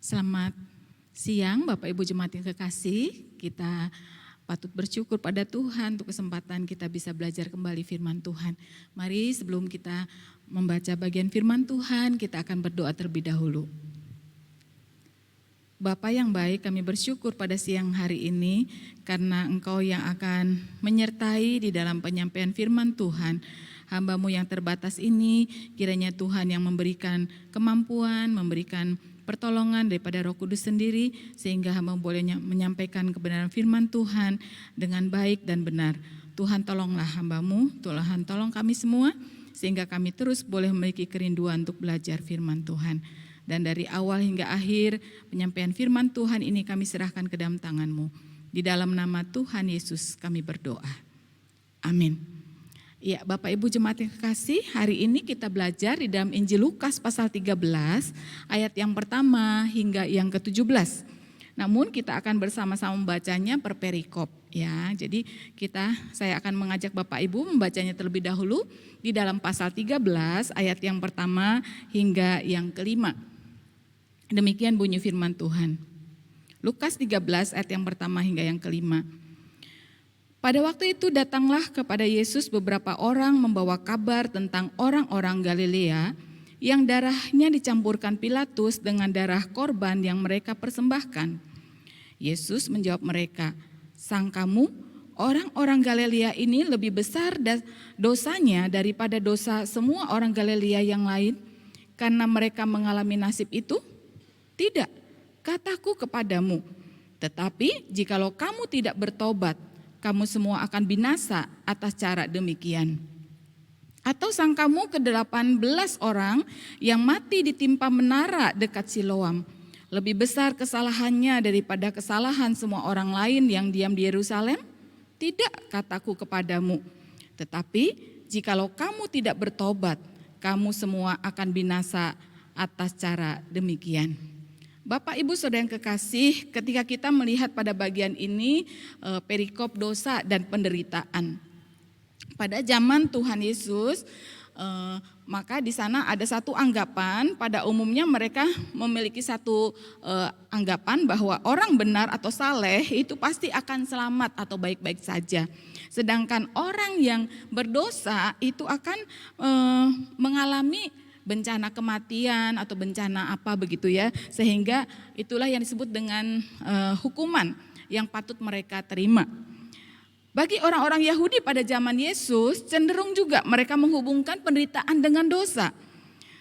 Selamat siang Bapak Ibu Jemaat yang kekasih. Kita patut bersyukur pada Tuhan untuk kesempatan kita bisa belajar kembali firman Tuhan. Mari sebelum kita membaca bagian firman Tuhan, kita akan berdoa terlebih dahulu. Bapa yang baik, kami bersyukur pada siang hari ini karena Engkau yang akan menyertai di dalam penyampaian firman Tuhan. Hamba-Mu yang terbatas ini, kiranya Tuhan yang memberikan kemampuan, memberikan pertolongan daripada Roh Kudus sendiri, sehingga hamba boleh menyampaikan kebenaran firman Tuhan dengan baik dan benar. Tuhan tolonglah hamba-Mu, Tuhan tolong kami semua, sehingga kami terus boleh memiliki kerinduan untuk belajar firman Tuhan. Dan dari awal hingga akhir penyampaian firman Tuhan ini kami serahkan ke dalam tangan-Mu. Di dalam nama Tuhan Yesus kami berdoa. Amin. Ya, Bapak Ibu Jemaat yang kekasih, hari ini kita belajar di dalam Injil Lukas pasal 13 ayat yang pertama hingga yang ke-17. Namun kita akan bersama-sama membacanya per perikop ya. Jadi saya akan mengajak Bapak Ibu membacanya terlebih dahulu di dalam pasal 13 ayat yang pertama hingga yang kelima. Demikian bunyi firman Tuhan. Lukas 13 ayat yang pertama hingga yang kelima. Pada waktu itu datanglah kepada Yesus beberapa orang membawa kabar tentang orang-orang Galilea yang darahnya dicampurkan Pilatus dengan darah korban yang mereka persembahkan. Yesus menjawab mereka, "Sangkamu orang-orang Galilea ini lebih besar dosanya daripada dosa semua orang Galilea yang lain karena mereka mengalami nasib itu? Tidak, kataku kepadamu, tetapi jikalau kamu tidak bertobat, kamu semua akan binasa atas cara demikian. Atau sangkamu ke-18 orang yang mati ditimpa menara dekat Siloam lebih besar kesalahannya daripada kesalahan semua orang lain yang diam di Yerusalem? Tidak, kataku kepadamu. Tetapi jikalau kamu tidak bertobat, kamu semua akan binasa atas cara demikian." Bapak Ibu Saudara yang kekasih, ketika kita melihat pada bagian ini perikop dosa dan penderitaan. Pada zaman Tuhan Yesus, maka di sana ada satu anggapan, pada umumnya mereka memiliki satu anggapan bahwa orang benar atau saleh itu pasti akan selamat atau baik-baik saja. Sedangkan orang yang berdosa itu akan mengalami bencana kematian atau bencana apa begitu ya, sehingga itulah yang disebut dengan hukuman yang patut mereka terima. Bagi orang-orang Yahudi pada zaman Yesus cenderung juga mereka menghubungkan penderitaan dengan dosa,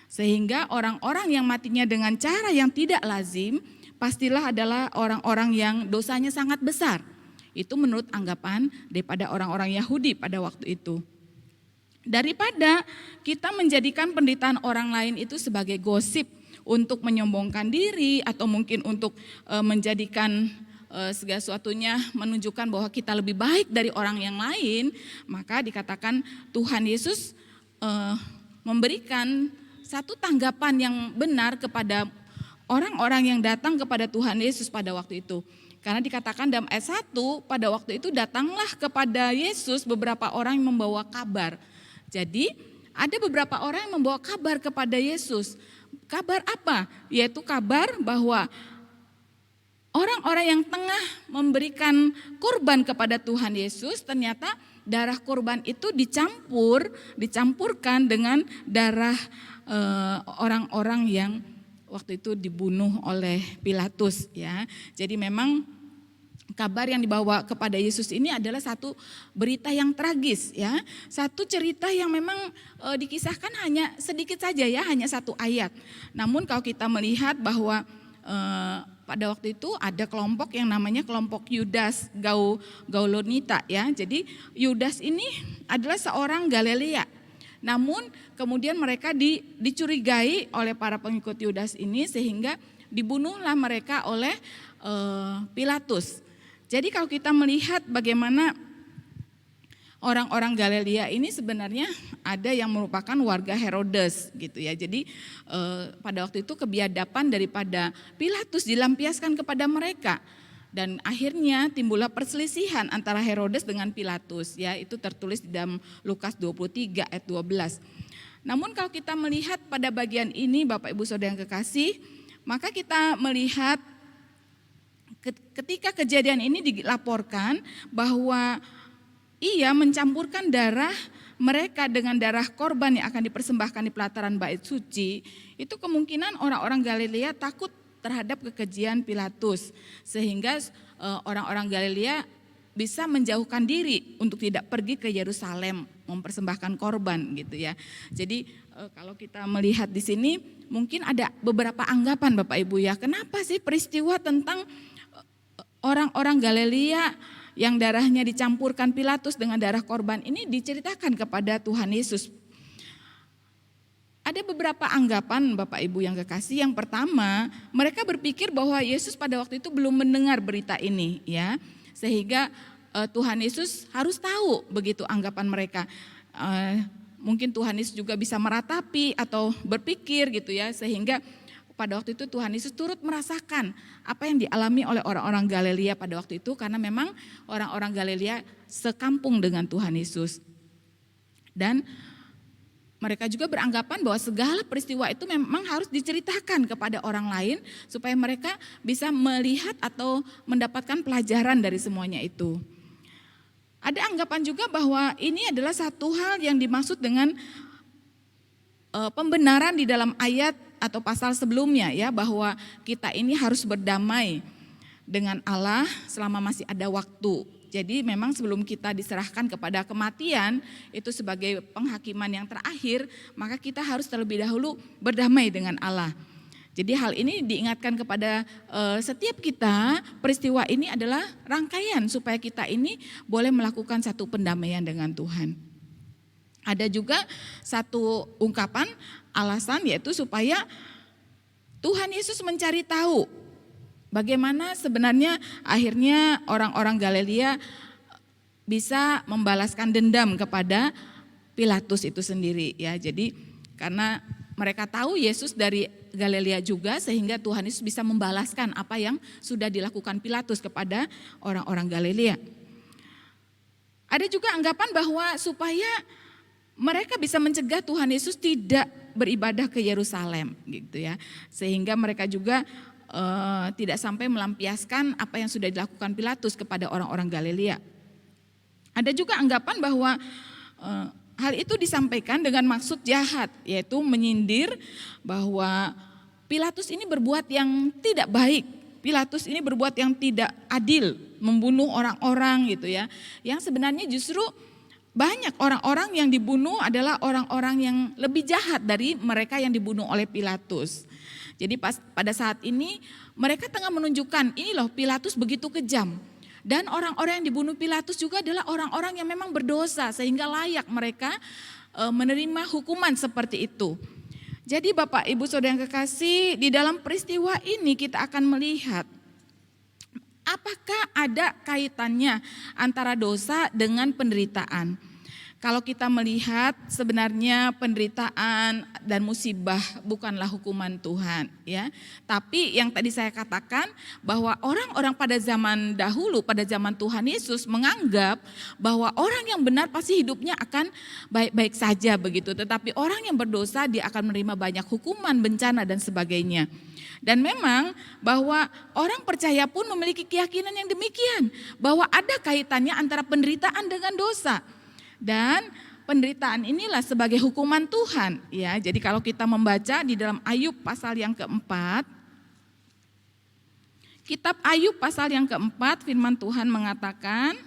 sehingga orang-orang yang matinya dengan cara yang tidak lazim pastilah adalah orang-orang yang dosanya sangat besar. Itu menurut anggapan daripada orang-orang Yahudi pada waktu itu. Daripada kita menjadikan penderitaan orang lain itu sebagai gosip untuk menyombongkan diri atau mungkin untuk menjadikan segala sesuatunya menunjukkan bahwa kita lebih baik dari orang yang lain, maka dikatakan Tuhan Yesus memberikan satu tanggapan yang benar kepada orang-orang yang datang kepada Tuhan Yesus pada waktu itu. Karena dikatakan dalam ayat 1, pada waktu itu datanglah kepada Yesus beberapa orang yang membawa kabar. Jadi ada beberapa orang yang membawa kabar kepada Yesus. Kabar apa? Yaitu kabar bahwa orang-orang yang tengah memberikan kurban kepada Tuhan Yesus, ternyata darah kurban itu dicampurkan dengan darah orang-orang yang waktu itu dibunuh oleh Pilatus ya. Jadi memang kabar yang dibawa kepada Yesus ini adalah satu berita yang tragis ya. Satu cerita yang memang dikisahkan hanya sedikit saja ya, hanya satu ayat. Namun kalau kita melihat bahwa pada waktu itu ada kelompok yang namanya kelompok Yudas Gaulonita ya. Jadi Yudas ini adalah seorang Galilea. Namun kemudian mereka dicurigai oleh para pengikut Yudas ini sehingga dibunuhlah mereka oleh Pilatus. Jadi kalau kita melihat bagaimana orang-orang Galilea ini sebenarnya ada yang merupakan warga Herodes gitu ya. Jadi pada waktu itu kebiadaban daripada Pilatus dilampiaskan kepada mereka. Dan akhirnya timbullah perselisihan antara Herodes dengan Pilatus ya. Itu tertulis di dalam Lukas 23 ayat 12. Namun kalau kita melihat pada bagian ini Bapak Ibu Saudara yang kekasih, Maka kita melihat ketika kejadian ini dilaporkan bahwa ia mencampurkan darah mereka dengan darah korban yang akan dipersembahkan di pelataran bait suci, itu kemungkinan orang-orang Galilea takut terhadap kekejian Pilatus, sehingga orang-orang Galilea bisa menjauhkan diri untuk tidak pergi ke Yerusalem mempersembahkan korban gitu ya. Jadi kalau kita melihat di sini mungkin ada beberapa anggapan Bapak Ibu ya, kenapa sih peristiwa tentang orang-orang Galilea yang darahnya dicampurkan Pilatus dengan darah korban ini diceritakan kepada Tuhan Yesus. Ada beberapa anggapan Bapak Ibu yang kekasih. Yang pertama, mereka berpikir bahwa Yesus pada waktu itu belum mendengar berita ini ya. Sehingga Tuhan Yesus harus tahu, begitu anggapan mereka. Mungkin Tuhan Yesus juga bisa meratapi atau berpikir gitu ya, sehingga pada waktu itu Tuhan Yesus turut merasakan apa yang dialami oleh orang-orang Galilea pada waktu itu, karena memang orang-orang Galilea sekampung dengan Tuhan Yesus. Dan mereka juga beranggapan bahwa segala peristiwa itu memang harus diceritakan kepada orang lain supaya mereka bisa melihat atau mendapatkan pelajaran dari semuanya itu. Ada anggapan juga bahwa ini adalah satu hal yang dimaksud dengan pembenaran di dalam ayat atau pasal sebelumnya ya, bahwa kita ini harus berdamai dengan Allah selama masih ada waktu. Jadi memang sebelum kita diserahkan kepada kematian itu sebagai penghakiman yang terakhir, maka kita harus terlebih dahulu berdamai dengan Allah. Jadi hal ini diingatkan kepada setiap kita, peristiwa ini adalah rangkaian supaya kita ini boleh melakukan satu pendamaian dengan Tuhan. Ada juga satu ungkapan alasan, yaitu supaya Tuhan Yesus mencari tahu bagaimana sebenarnya akhirnya orang-orang Galilea bisa membalaskan dendam kepada Pilatus itu sendiri ya. Jadi karena mereka tahu Yesus dari Galilea juga, sehingga Tuhan Yesus bisa membalaskan apa yang sudah dilakukan Pilatus kepada orang-orang Galilea. Ada juga anggapan bahwa supaya mereka bisa mencegah Tuhan Yesus tidak beribadah ke Yerusalem gitu ya, sehingga mereka juga tidak sampai melampiaskan apa yang sudah dilakukan Pilatus kepada orang-orang Galilea. Ada juga anggapan bahwa hal itu disampaikan dengan maksud jahat, yaitu menyindir bahwa Pilatus ini berbuat yang tidak baik, Pilatus ini berbuat yang tidak adil, membunuh orang-orang gitu ya, yang sebenarnya justru banyak orang-orang yang dibunuh adalah orang-orang yang lebih jahat dari mereka yang dibunuh oleh Pilatus. Jadi pada saat ini mereka tengah menunjukkan, ini loh Pilatus begitu kejam. Dan orang-orang yang dibunuh Pilatus juga adalah orang-orang yang memang berdosa, sehingga layak mereka menerima hukuman seperti itu. Jadi Bapak Ibu Saudara yang kekasih, di dalam peristiwa ini kita akan melihat apakah ada kaitannya antara dosa dengan penderitaan. Kalau kita melihat sebenarnya penderitaan dan musibah bukanlah hukuman Tuhan ya. Tapi yang tadi saya katakan bahwa orang-orang pada zaman dahulu, pada zaman Tuhan Yesus menganggap bahwa orang yang benar pasti hidupnya akan baik-baik saja begitu. Tetapi orang yang berdosa dia akan menerima banyak hukuman, bencana dan sebagainya. Dan memang bahwa orang percaya pun memiliki keyakinan yang demikian, bahwa ada kaitannya antara penderitaan dengan dosa. Dan penderitaan inilah sebagai hukuman Tuhan ya. Jadi kalau kita membaca di dalam Ayub pasal yang keempat, kitab Ayub pasal yang keempat, firman Tuhan mengatakan,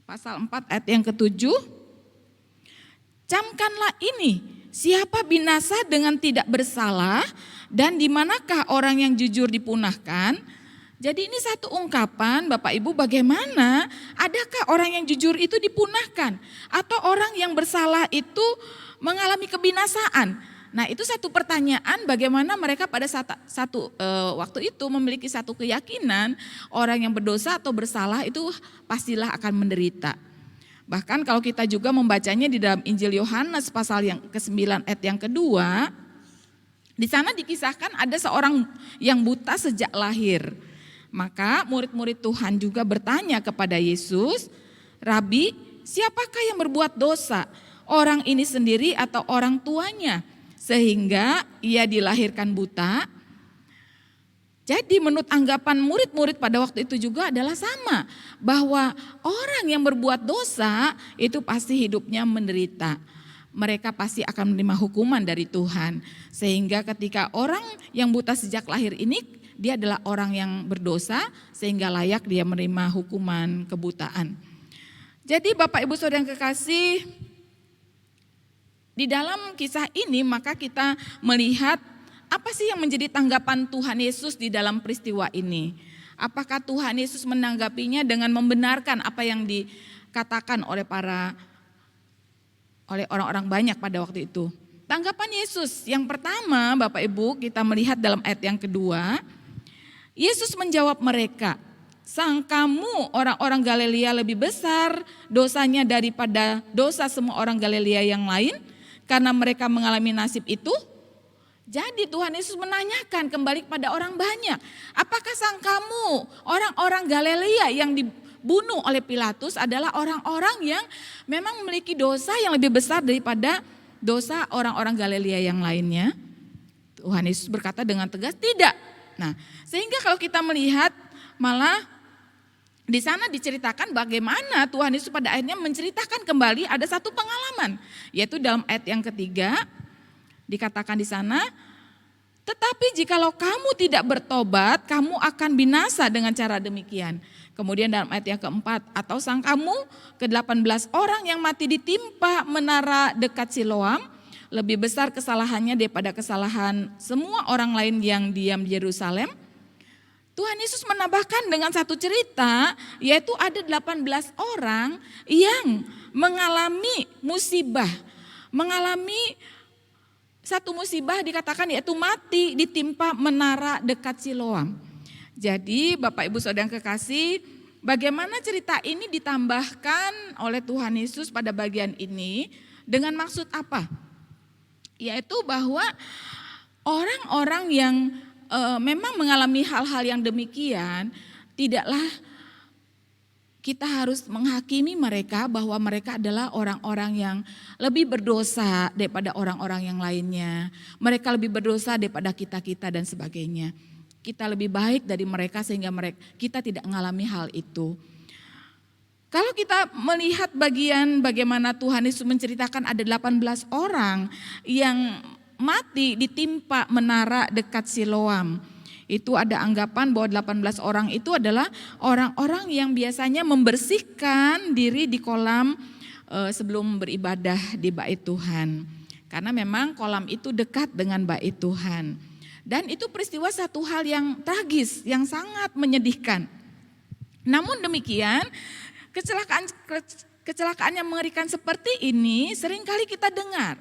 pasal 4 ayat yang ke-7, camkanlah ini, siapa binasa dengan tidak bersalah, dan di manakah orang yang jujur dipunahkan. Jadi ini satu ungkapan Bapak Ibu, bagaimana adakah orang yang jujur itu dipunahkan atau orang yang bersalah itu mengalami kebinasaan. Nah itu satu pertanyaan, bagaimana mereka pada waktu itu memiliki satu keyakinan orang yang berdosa atau bersalah itu pastilah akan menderita. Bahkan kalau kita juga membacanya di dalam Injil Yohanes pasal yang ke-9 ayat yang kedua, di sana dikisahkan ada seorang yang buta sejak lahir. Maka murid-murid Tuhan juga bertanya kepada Yesus, Rabi, siapakah yang berbuat dosa? Orang ini sendiri atau orang tuanya? Sehingga ia dilahirkan buta. Jadi menurut anggapan murid-murid pada waktu itu juga adalah sama, bahwa orang yang berbuat dosa itu pasti hidupnya menderita. Mereka pasti akan menerima hukuman dari Tuhan. Sehingga ketika orang yang buta sejak lahir ini, dia adalah orang yang berdosa sehingga layak dia menerima hukuman kebutaan. Jadi Bapak Ibu Saudara yang kekasih, di dalam kisah ini maka kita melihat apa sih yang menjadi tanggapan Tuhan Yesus di dalam peristiwa ini? Apakah Tuhan Yesus menanggapinya dengan membenarkan apa yang dikatakan oleh orang-orang banyak pada waktu itu? Tanggapan Yesus yang pertama, Bapak Ibu, kita melihat dalam ayat yang kedua, Yesus menjawab mereka, "Sangkamu orang-orang Galilea lebih besar dosanya daripada dosa semua orang Galilea yang lain karena mereka mengalami nasib itu?" Jadi Tuhan Yesus menanyakan kembali kepada orang banyak, apakah sangkamu orang-orang Galilea yang dibunuh oleh Pilatus adalah orang-orang yang memang memiliki dosa yang lebih besar daripada dosa orang-orang Galilea yang lainnya? Tuhan Yesus berkata dengan tegas, tidak. Nah, sehingga kalau kita melihat malah di sana diceritakan bagaimana Tuhan Yesus pada akhirnya menceritakan kembali ada satu pengalaman, yaitu dalam ayat yang ketiga. Dikatakan di sana, tetapi jikalau kamu tidak bertobat, kamu akan binasa dengan cara demikian. Kemudian dalam ayat yang keempat, atau sangkamu ke-18 orang yang mati ditimpa menara dekat Siloam, lebih besar kesalahannya daripada kesalahan semua orang lain yang diam di Yerusalem. Tuhan Yesus menambahkan dengan satu cerita, yaitu ada 18 orang yang mengalami musibah, mengalami satu musibah dikatakan yaitu mati ditimpa menara dekat Siloam. Jadi Bapak Ibu Saudara yang kekasih, bagaimana cerita ini ditambahkan oleh Tuhan Yesus pada bagian ini dengan maksud apa? Yaitu bahwa orang-orang yang memang mengalami hal-hal yang demikian, tidaklah kita harus menghakimi mereka bahwa mereka adalah orang-orang yang lebih berdosa daripada orang-orang yang lainnya. Mereka lebih berdosa daripada kita-kita dan sebagainya. Kita lebih baik dari mereka sehingga kita tidak mengalami hal itu. Kalau kita melihat bagian bagaimana Tuhan Yesus menceritakan ada 18 orang yang mati ditimpa menara dekat Siloam. Itu ada anggapan bahwa 18 orang itu adalah orang-orang yang biasanya membersihkan diri di kolam sebelum beribadah di bait Tuhan. Karena memang kolam itu dekat dengan bait Tuhan. Dan itu peristiwa satu hal yang tragis, yang sangat menyedihkan. Namun demikian, kecelakaan yang mengerikan seperti ini seringkali kita dengar.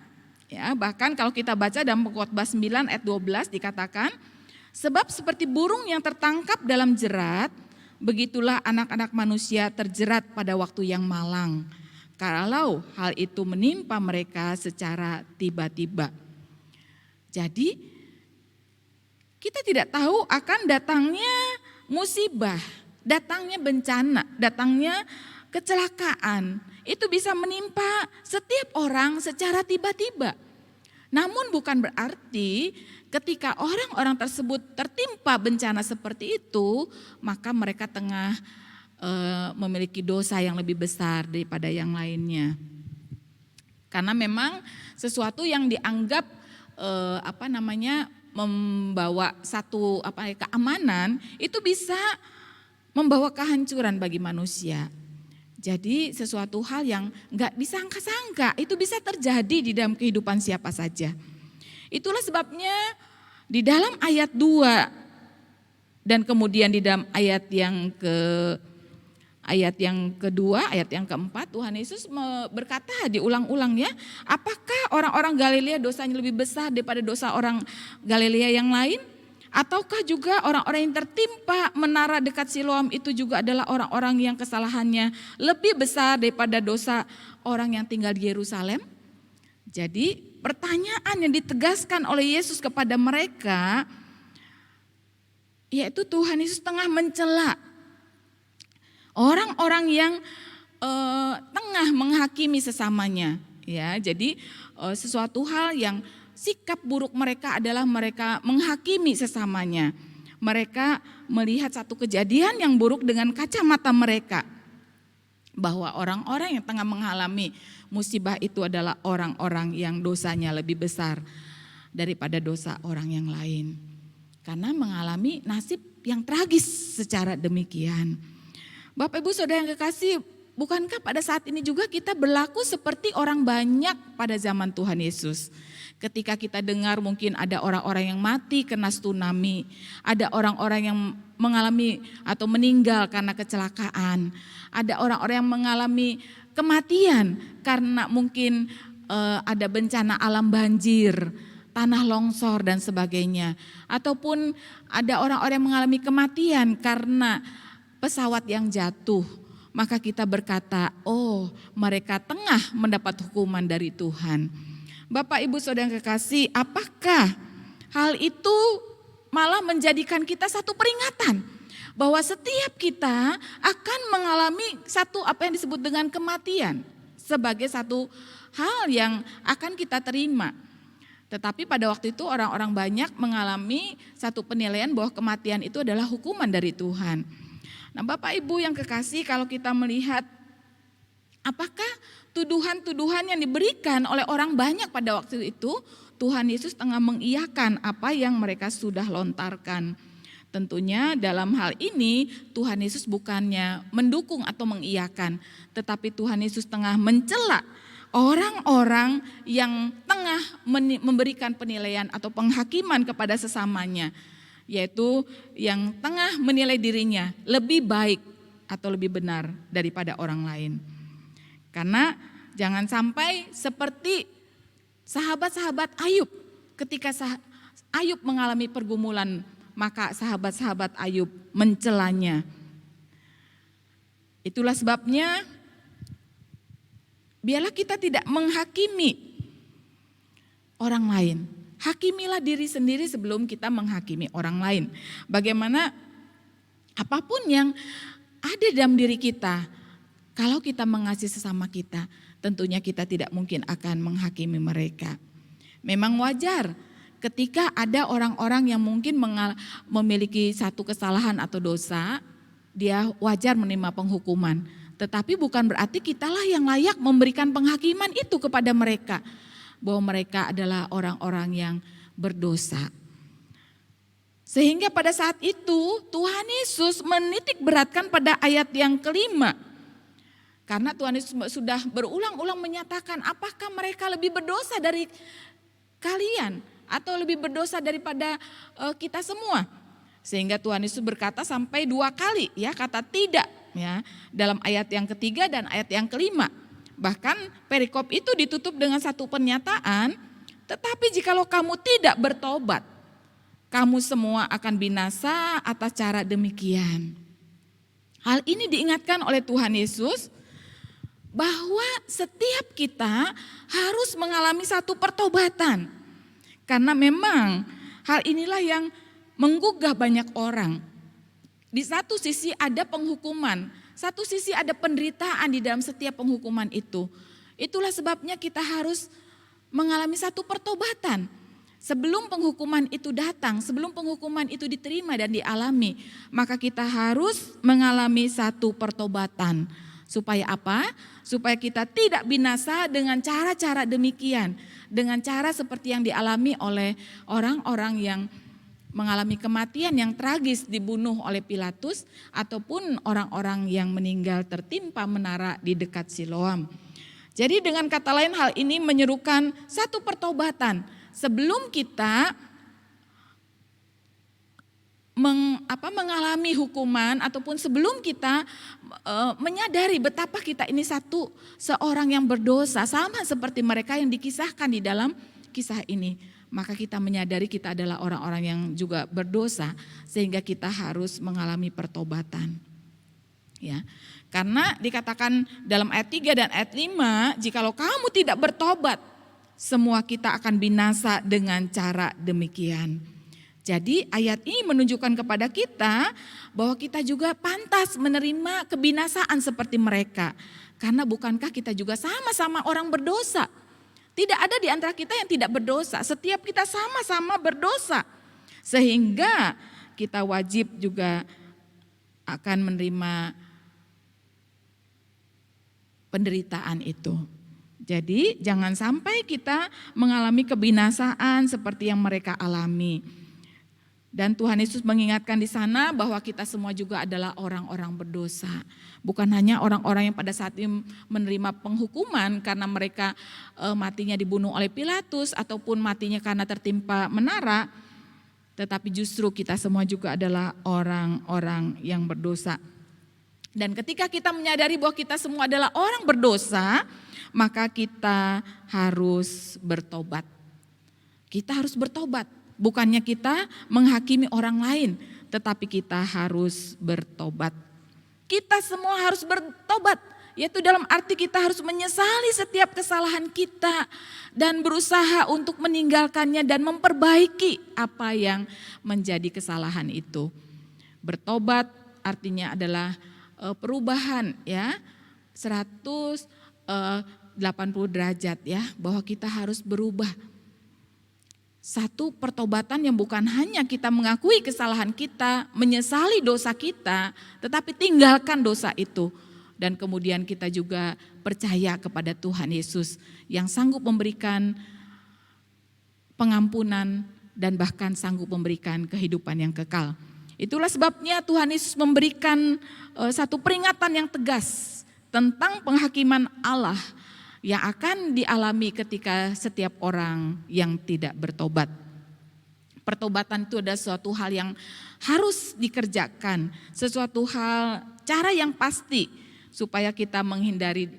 Ya, bahkan kalau kita baca dalam Pengkhotbah 9 ayat 12 dikatakan, sebab seperti burung yang tertangkap dalam jerat, begitulah anak-anak manusia terjerat pada waktu yang malang, kalau hal itu menimpa mereka secara tiba-tiba. Jadi kita tidak tahu akan datangnya musibah, datangnya bencana, datangnya kecelakaan. Itu bisa menimpa setiap orang secara tiba-tiba. Namun bukan berarti ketika orang-orang tersebut tertimpa bencana seperti itu, maka mereka tengah memiliki dosa yang lebih besar daripada yang lainnya. Karena memang sesuatu yang dianggap membawa satu keamanan itu bisa membawa kehancuran bagi manusia. Jadi sesuatu hal yang gak disangka-sangka itu bisa terjadi di dalam kehidupan siapa saja. Itulah sebabnya di dalam ayat 2 dan kemudian di dalam ayat yang kedua, ayat yang keempat, Tuhan Yesus berkata diulang-ulang ya, apakah orang-orang Galilea dosanya lebih besar daripada dosa orang Galilea yang lain? Ataukah juga orang-orang yang tertimpa menara dekat Siloam itu juga adalah orang-orang yang kesalahannya lebih besar daripada dosa orang yang tinggal di Yerusalem? Jadi pertanyaan yang ditegaskan oleh Yesus kepada mereka, yaitu Tuhan Yesus tengah mencela orang-orang yang tengah menghakimi sesamanya. Ya, jadi sesuatu hal yang sikap buruk mereka adalah mereka menghakimi sesamanya. Mereka melihat satu kejadian yang buruk dengan kacamata mereka, bahwa orang-orang yang tengah mengalami musibah itu adalah orang-orang yang dosanya lebih besar daripada dosa orang yang lain. Karena mengalami nasib yang tragis secara demikian. Bapak Ibu Saudara yang kekasih, bukankah pada saat ini juga kita berlaku seperti orang banyak pada zaman Tuhan Yesus? Ketika kita dengar mungkin ada orang-orang yang mati kena tsunami, ada orang-orang yang mengalami atau meninggal karena kecelakaan, ada orang-orang yang mengalami kematian karena mungkin ada bencana alam banjir, tanah longsor dan sebagainya. Ataupun ada orang-orang yang mengalami kematian karena pesawat yang jatuh. Maka kita berkata, oh mereka tengah mendapat hukuman dari Tuhan. Bapak Ibu Saudara yang kekasih, apakah hal itu malah menjadikan kita satu peringatan bahwa setiap kita akan mengalami satu apa yang disebut dengan kematian sebagai satu hal yang akan kita terima. Tetapi pada waktu itu orang-orang banyak mengalami satu penilaian bahwa kematian itu adalah hukuman dari Tuhan. Nah Bapak Ibu yang kekasih, kalau kita melihat apakah tuduhan-tuduhan yang diberikan oleh orang banyak pada waktu itu, Tuhan Yesus tengah mengiyakan apa yang mereka sudah lontarkan. Tentunya dalam hal ini Tuhan Yesus bukannya mendukung atau mengiyakan, tetapi Tuhan Yesus tengah mencela orang-orang yang tengah memberikan penilaian atau penghakiman kepada sesamanya, yaitu yang tengah menilai dirinya lebih baik atau lebih benar daripada orang lain. Karena jangan sampai seperti sahabat-sahabat Ayub, ketika Ayub mengalami pergumulan, maka sahabat-sahabat Ayub mencelanya. Itulah sebabnya biarlah kita tidak menghakimi orang lain. Hakimilah diri sendiri sebelum kita menghakimi orang lain. Bagaimana apapun yang ada dalam diri kita, kalau kita mengasihi sesama kita, tentunya kita tidak mungkin akan menghakimi mereka. Memang wajar ketika ada orang-orang yang mungkin memiliki satu kesalahan atau dosa, dia wajar menerima penghukuman. Tetapi bukan berarti kitalah yang layak memberikan penghakiman itu kepada mereka, bahwa mereka adalah orang-orang yang berdosa. Sehingga pada saat itu Tuhan Yesus menitik beratkan pada ayat yang kelima. Karena Tuhan Yesus sudah berulang-ulang menyatakan apakah mereka lebih berdosa dari kalian atau lebih berdosa daripada kita semua. Sehingga Tuhan Yesus berkata sampai 2 kali ya kata tidak ya dalam ayat yang ketiga dan ayat yang kelima. Bahkan perikop itu ditutup dengan satu pernyataan, tetapi jikalau kamu tidak bertobat, kamu semua akan binasa atas cara demikian. Hal ini diingatkan oleh Tuhan Yesus bahwa setiap kita harus mengalami satu pertobatan. Karena memang hal inilah yang menggugah banyak orang. Di satu sisi ada penghukuman, satu sisi ada penderitaan di dalam setiap penghukuman itu. Itulah sebabnya kita harus mengalami satu pertobatan. Sebelum penghukuman itu datang, sebelum penghukuman itu diterima dan dialami, maka kita harus mengalami satu pertobatan. Supaya apa? Supaya kita tidak binasa dengan cara-cara demikian. Dengan cara seperti yang dialami oleh orang-orang yang mengalami kematian yang tragis, dibunuh oleh Pilatus, ataupun orang-orang yang meninggal tertimpa menara di dekat Siloam. Jadi dengan kata lain hal ini menyerukan satu pertobatan. Sebelum kita mengalami hukuman ataupun sebelum kita menyadari betapa kita ini seorang yang berdosa sama seperti mereka yang dikisahkan di dalam kisah ini, maka kita menyadari kita adalah orang-orang yang juga berdosa sehingga kita harus mengalami pertobatan. Ya. Karena dikatakan dalam ayat 3 dan ayat 5, jikalau kamu tidak bertobat, semua kita akan binasa dengan cara demikian. Jadi ayat ini menunjukkan kepada kita bahwa kita juga pantas menerima kebinasaan seperti mereka. Karena bukankah kita juga sama-sama orang berdosa? Tidak ada di antara kita yang tidak berdosa, setiap kita sama-sama berdosa. Sehingga kita wajib juga akan menerima penderitaan itu. Jadi jangan sampai kita mengalami kebinasaan seperti yang mereka alami. Dan Tuhan Yesus mengingatkan di sana bahwa kita semua juga adalah orang-orang berdosa. Bukan hanya orang-orang yang pada saat ini menerima penghukuman karena mereka matinya dibunuh oleh Pilatus ataupun matinya karena tertimpa menara, tetapi justru kita semua juga adalah orang-orang yang berdosa. Dan ketika kita menyadari bahwa kita semua adalah orang berdosa, maka kita harus bertobat. Kita harus bertobat. Bukannya kita menghakimi orang lain, tetapi kita harus bertobat. Kita semua harus bertobat, yaitu dalam arti kita harus menyesali setiap kesalahan kita dan berusaha untuk meninggalkannya dan memperbaiki apa yang menjadi kesalahan itu. Bertobat artinya adalah perubahan ya, 180 derajat ya, bahwa kita harus berubah. Satu pertobatan yang bukan hanya kita mengakui kesalahan kita, menyesali dosa kita, tetapi tinggalkan dosa itu. Dan kemudian kita juga percaya kepada Tuhan Yesus yang sanggup memberikan pengampunan dan bahkan sanggup memberikan kehidupan yang kekal. Itulah sebabnya Tuhan Yesus memberikan satu peringatan yang tegas tentang penghakiman Allah yang akan dialami ketika setiap orang yang tidak bertobat. Pertobatan itu adalah suatu hal yang harus dikerjakan, sesuatu hal cara yang pasti supaya kita menghindari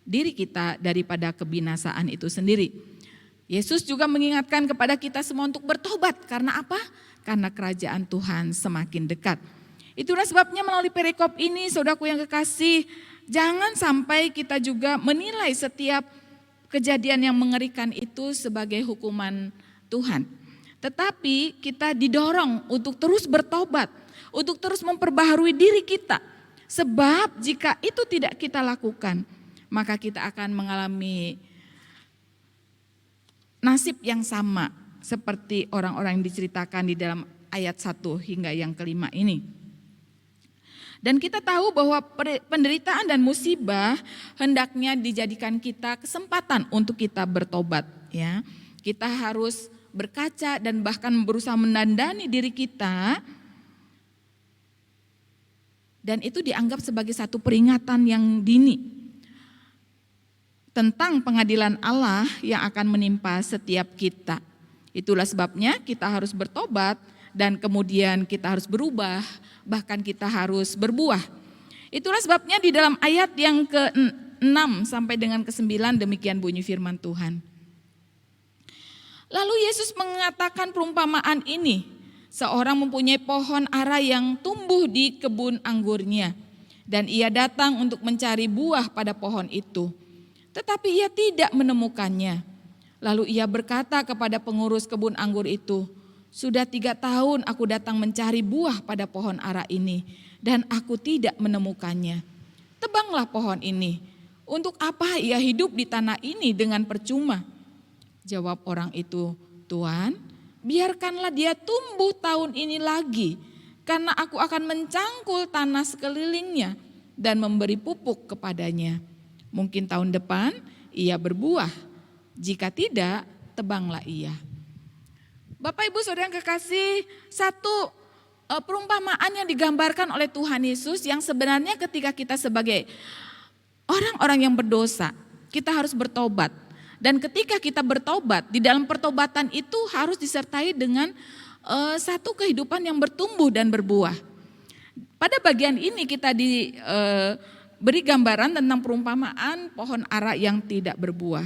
diri kita daripada kebinasaan itu sendiri. Yesus juga mengingatkan kepada kita semua untuk bertobat. Karena apa? Karena kerajaan Tuhan semakin dekat. Itulah sebabnya melalui perikop ini, saudaraku yang kekasih, jangan sampai kita juga menilai setiap kejadian yang mengerikan itu sebagai hukuman Tuhan. Tetapi kita didorong untuk terus bertobat, untuk terus memperbaharui diri kita. Sebab jika itu tidak kita lakukan, maka kita akan mengalami nasib yang sama seperti orang-orang yang diceritakan di dalam ayat 1 hingga yang kelima ini. Dan kita tahu bahwa penderitaan dan musibah hendaknya dijadikan kita kesempatan untuk kita bertobat ya. Kita harus berkaca dan bahkan berusaha mendandani diri kita. Dan itu dianggap sebagai satu peringatan yang dini tentang pengadilan Allah yang akan menimpa setiap kita. Itulah sebabnya kita harus bertobat dan kemudian kita harus berubah, bahkan kita harus berbuah. Itulah sebabnya di dalam ayat yang ke-6 sampai dengan ke-9 demikian bunyi firman Tuhan. Lalu Yesus mengatakan perumpamaan ini, seorang mempunyai pohon ara yang tumbuh di kebun anggurnya, dan ia datang untuk mencari buah pada pohon itu, tetapi ia tidak menemukannya. Lalu ia berkata kepada pengurus kebun anggur itu, sudah 3 tahun aku datang mencari buah pada pohon ara ini, dan aku tidak menemukannya. Tebanglah pohon ini, untuk apa ia hidup di tanah ini dengan percuma? Jawab orang itu, Tuhan, biarkanlah dia tumbuh tahun ini lagi, karena aku akan mencangkul tanah sekelilingnya dan memberi pupuk kepadanya. Mungkin tahun depan ia berbuah, jika tidak tebanglah ia. Bapak Ibu Saudara yang kekasih, satu perumpamaan yang digambarkan oleh Tuhan Yesus yang sebenarnya ketika kita sebagai orang-orang yang berdosa, kita harus bertobat. Dan ketika kita bertobat, di dalam pertobatan itu harus disertai dengan satu kehidupan yang bertumbuh dan berbuah. Pada bagian ini kita diberi gambaran tentang perumpamaan pohon ara yang tidak berbuah.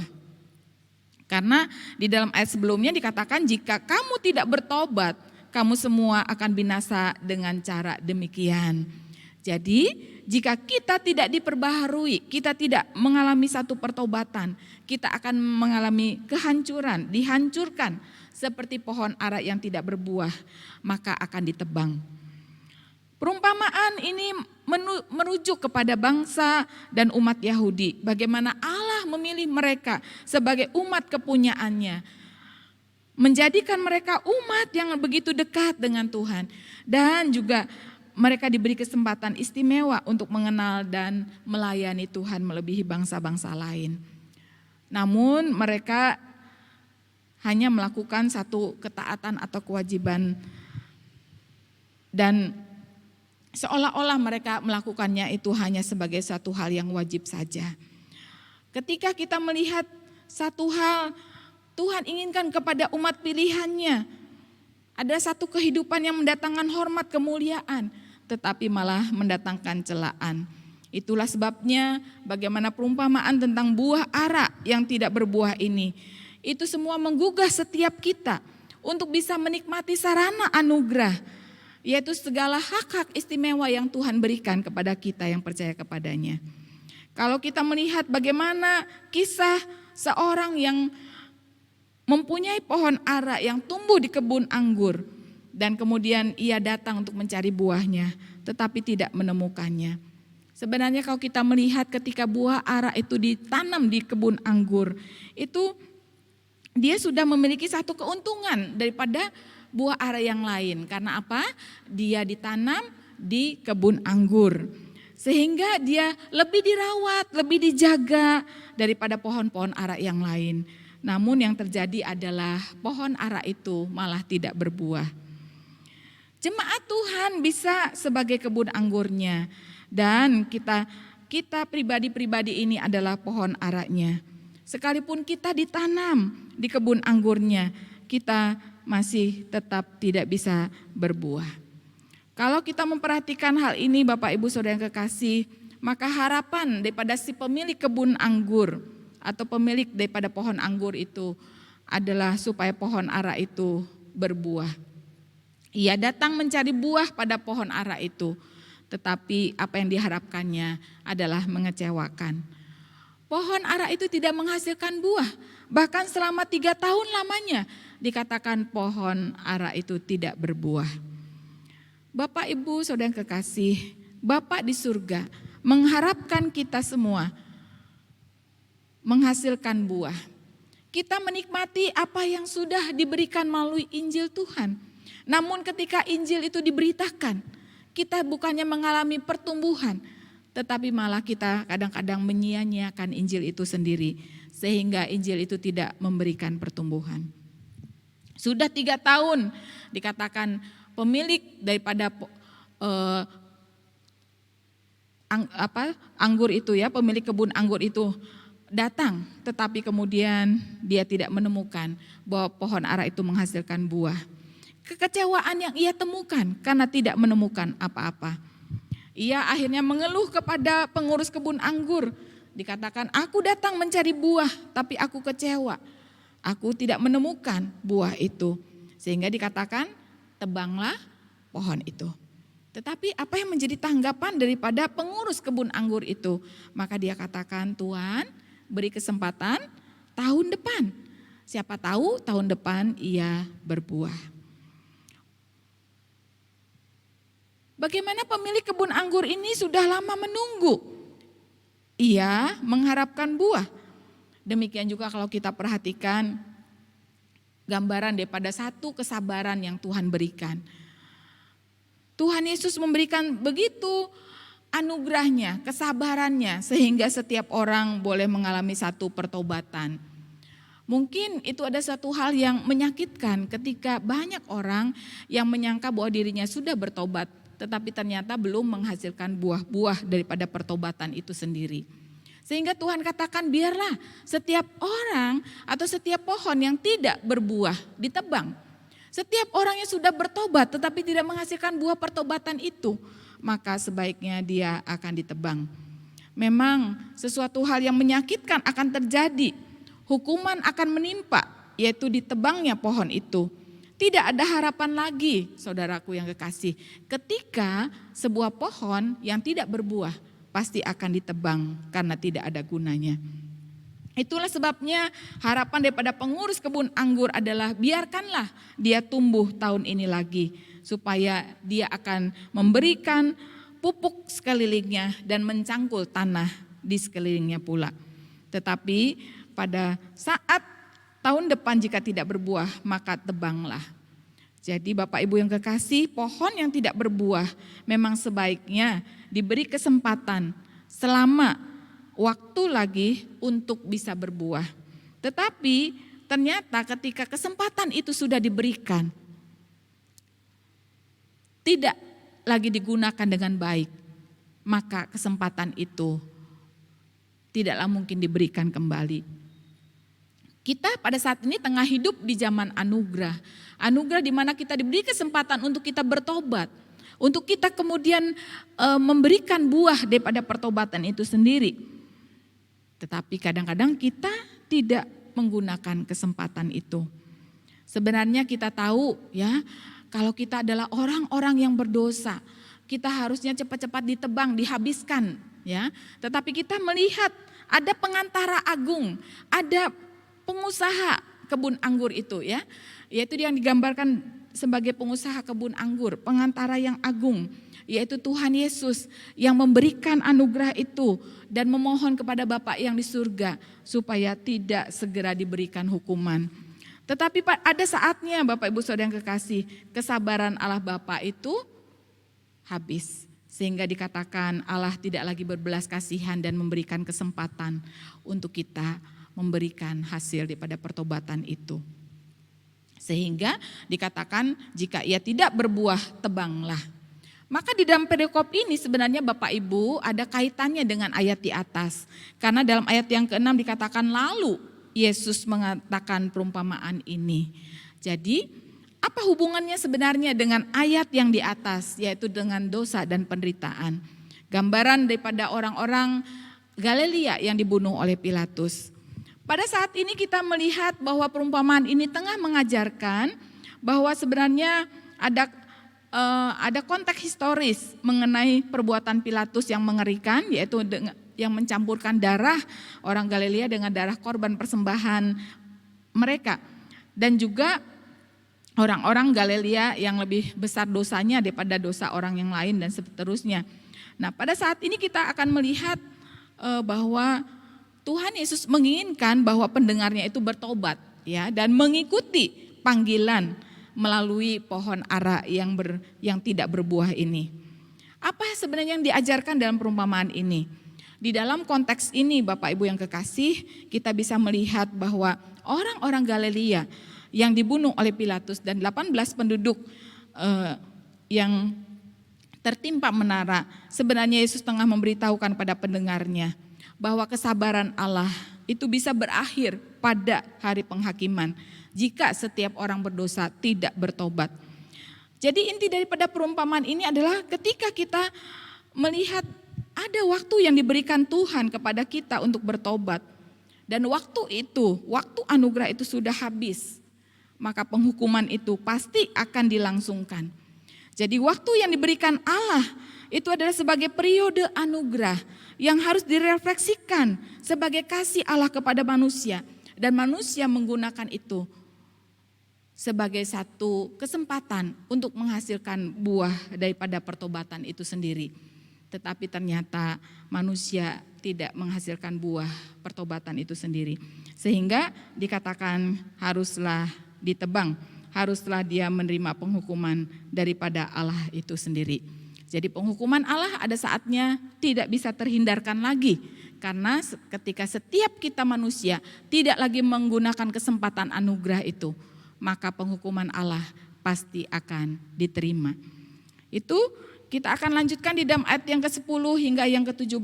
Karena di dalam ayat sebelumnya dikatakan jika kamu tidak bertobat, kamu semua akan binasa dengan cara demikian. Jadi jika kita tidak diperbaharui, kita tidak mengalami satu pertobatan, kita akan mengalami kehancuran, dihancurkan seperti pohon ara yang tidak berbuah, maka akan ditebang. Perumpamaan ini merujuk kepada bangsa dan umat Yahudi. Bagaimana Allah memilih mereka sebagai umat kepunyaannya. menjadikan mereka umat yang begitu dekat dengan Tuhan. Dan juga mereka diberi kesempatan istimewa untuk mengenal dan melayani Tuhan melebihi bangsa-bangsa lain. Namun mereka hanya melakukan satu ketaatan atau kewajiban dan seolah-olah mereka melakukannya itu hanya sebagai satu hal yang wajib saja. Ketika kita melihat satu hal Tuhan inginkan kepada umat pilihannya, ada satu kehidupan yang mendatangkan hormat kemuliaan, tetapi malah mendatangkan celaan. Itulah sebabnya bagaimana perumpamaan tentang buah ara yang tidak berbuah ini, itu semua menggugah setiap kita untuk bisa menikmati sarana anugerah, yaitu segala hak-hak istimewa yang Tuhan berikan kepada kita yang percaya kepadanya. Kalau kita melihat bagaimana kisah seorang yang mempunyai pohon ara yang tumbuh di kebun anggur, dan kemudian ia datang untuk mencari buahnya, tetapi tidak menemukannya. Sebenarnya kalau kita melihat ketika buah ara itu ditanam di kebun anggur, itu dia sudah memiliki satu keuntungan daripada buah ara yang lain. Karena apa? Dia ditanam di kebun anggur. Sehingga dia lebih dirawat, lebih dijaga daripada pohon-pohon ara yang lain. Namun yang terjadi adalah pohon ara itu malah tidak berbuah. Jemaat Tuhan bisa sebagai kebun anggurnya. Dan kita pribadi-pribadi ini adalah pohon aranya. Sekalipun kita ditanam di kebun anggurnya, kita masih tetap tidak bisa berbuah. Kalau kita memperhatikan hal ini Bapak Ibu Saudara yang kekasih, maka harapan daripada si pemilik kebun anggur atau pemilik daripada pohon anggur itu adalah supaya pohon ara itu berbuah. Ia datang mencari buah pada pohon ara itu, tetapi apa yang diharapkannya adalah mengecewakan. Pohon ara itu tidak menghasilkan buah, bahkan selama 3 tahun lamanya dikatakan pohon ara itu tidak berbuah. Bapak Ibu Saudara yang kekasih, Bapak di surga mengharapkan kita semua menghasilkan buah. Kita menikmati apa yang sudah diberikan melalui Injil Tuhan. Namun ketika Injil itu diberitakan, kita bukannya mengalami pertumbuhan, tetapi malah kita kadang-kadang menyia-nyiakan Injil itu sendiri, sehingga Injil itu tidak memberikan pertumbuhan. Sudah 3 tahun dikatakan pemilik daripada anggur itu ya, pemilik kebun anggur itu datang, tetapi kemudian dia tidak menemukan bahwa pohon ara itu menghasilkan buah. Kekecewaan yang ia temukan karena tidak menemukan apa-apa. Ia akhirnya mengeluh kepada pengurus kebun anggur. Dikatakan, aku datang mencari buah, tapi aku kecewa. Aku tidak menemukan buah itu. Sehingga dikatakan, tebanglah pohon itu. Tetapi apa yang menjadi tanggapan daripada pengurus kebun anggur itu? Maka dia katakan, Tuhan beri kesempatan tahun depan. Siapa tahu tahun depan ia berbuah. Bagaimana pemilik kebun anggur ini sudah lama menunggu. Ia mengharapkan buah. Demikian juga kalau kita perhatikan gambaran daripada satu kesabaran yang Tuhan berikan. Tuhan Yesus memberikan begitu anugerahnya, kesabarannya, sehingga setiap orang boleh mengalami satu pertobatan. Mungkin itu ada satu hal yang menyakitkan ketika banyak orang yang menyangka bahwa dirinya sudah bertobat, tetapi ternyata belum menghasilkan buah-buah daripada pertobatan itu sendiri. Sehingga Tuhan katakan biarlah setiap orang atau setiap pohon yang tidak berbuah ditebang. Setiap orang yang sudah bertobat tetapi tidak menghasilkan buah pertobatan itu, maka sebaiknya dia akan ditebang. Memang sesuatu hal yang menyakitkan akan terjadi. Hukuman akan menimpa, yaitu ditebangnya pohon itu. Tidak ada harapan lagi, saudaraku yang kekasih, ketika sebuah pohon yang tidak berbuah pasti akan ditebang karena tidak ada gunanya. Itulah sebabnya harapan daripada pengurus kebun anggur adalah biarkanlah dia tumbuh tahun ini lagi, supaya dia akan memberikan pupuk sekelilingnya dan mencangkul tanah di sekelilingnya pula. Tetapi pada saat tahun depan jika tidak berbuah, maka tebanglah. Jadi Bapak Ibu yang kekasih, pohon yang tidak berbuah memang sebaiknya diberi kesempatan selama waktu lagi untuk bisa berbuah. Tetapi ternyata ketika kesempatan itu sudah diberikan, tidak lagi digunakan dengan baik, maka kesempatan itu tidaklah mungkin diberikan kembali. Kita pada saat ini tengah hidup di zaman anugerah. Anugerah di mana kita diberi kesempatan untuk kita bertobat. Untuk kita kemudian memberikan buah daripada pertobatan itu sendiri. Tetapi kadang-kadang kita tidak menggunakan kesempatan itu. Sebenarnya kita tahu ya, kalau kita adalah orang-orang yang berdosa, kita harusnya cepat-cepat ditebang, dihabiskan ya. Tetapi kita melihat ada pengantara agung, ada pengusaha kebun anggur itu ya, yaitu yang digambarkan sebagai pengusaha kebun anggur, pengantara yang agung, yaitu Tuhan Yesus yang memberikan anugerah itu dan memohon kepada Bapa yang di surga supaya tidak segera diberikan hukuman. Tetapi ada saatnya Bapak Ibu Saudara yang kekasih, kesabaran Allah Bapa itu habis. Sehingga dikatakan Allah tidak lagi berbelas kasihan dan memberikan kesempatan untuk kita memberikan hasil daripada pertobatan itu. Sehingga dikatakan jika ia tidak berbuah, tebanglah. Maka di dalam perikop ini sebenarnya Bapak Ibu ada kaitannya dengan ayat di atas. Karena dalam ayat yang ke-6 dikatakan lalu Yesus mengatakan perumpamaan ini. Jadi apa hubungannya sebenarnya dengan ayat yang di atas, yaitu dengan dosa dan penderitaan. Gambaran daripada orang-orang Galilea yang dibunuh oleh Pilatus. Pada saat ini kita melihat bahwa perumpamaan ini tengah mengajarkan bahwa sebenarnya ada konteks historis mengenai perbuatan Pilatus yang mengerikan, yaitu yang mencampurkan darah orang Galilea dengan darah korban persembahan mereka. Dan juga orang-orang Galilea yang lebih besar dosanya daripada dosa orang yang lain dan seterusnya. Nah pada saat ini kita akan melihat bahwa Tuhan Yesus menginginkan bahwa pendengarnya itu bertobat ya dan mengikuti panggilan melalui pohon ara yang tidak berbuah ini. Apa sebenarnya yang diajarkan dalam perumpamaan ini? Di dalam konteks ini Bapak Ibu yang kekasih, kita bisa melihat bahwa orang-orang Galilea yang dibunuh oleh Pilatus dan 18 penduduk yang tertimpa menara, sebenarnya Yesus tengah memberitahukan pada pendengarnya bahwa kesabaran Allah itu bisa berakhir pada hari penghakiman jika setiap orang berdosa tidak bertobat. Jadi inti daripada perumpamaan ini adalah ketika kita melihat ada waktu yang diberikan Tuhan kepada kita untuk bertobat dan waktu anugerah itu sudah habis, maka penghukuman itu pasti akan dilangsungkan. Jadi waktu yang diberikan Allah itu adalah sebagai periode anugerah yang harus direfleksikan sebagai kasih Allah kepada manusia. Dan manusia menggunakan itu sebagai satu kesempatan untuk menghasilkan buah daripada pertobatan itu sendiri. Tetapi ternyata manusia tidak menghasilkan buah pertobatan itu sendiri. Sehingga dikatakan haruslah ditebang, haruslah dia menerima penghukuman daripada Allah itu sendiri. Jadi penghukuman Allah ada saatnya tidak bisa terhindarkan lagi. Karena ketika setiap kita manusia tidak lagi menggunakan kesempatan anugerah itu, maka penghukuman Allah pasti akan diterima. Itu kita akan lanjutkan di dalam ayat yang ke-10 hingga yang ke-17.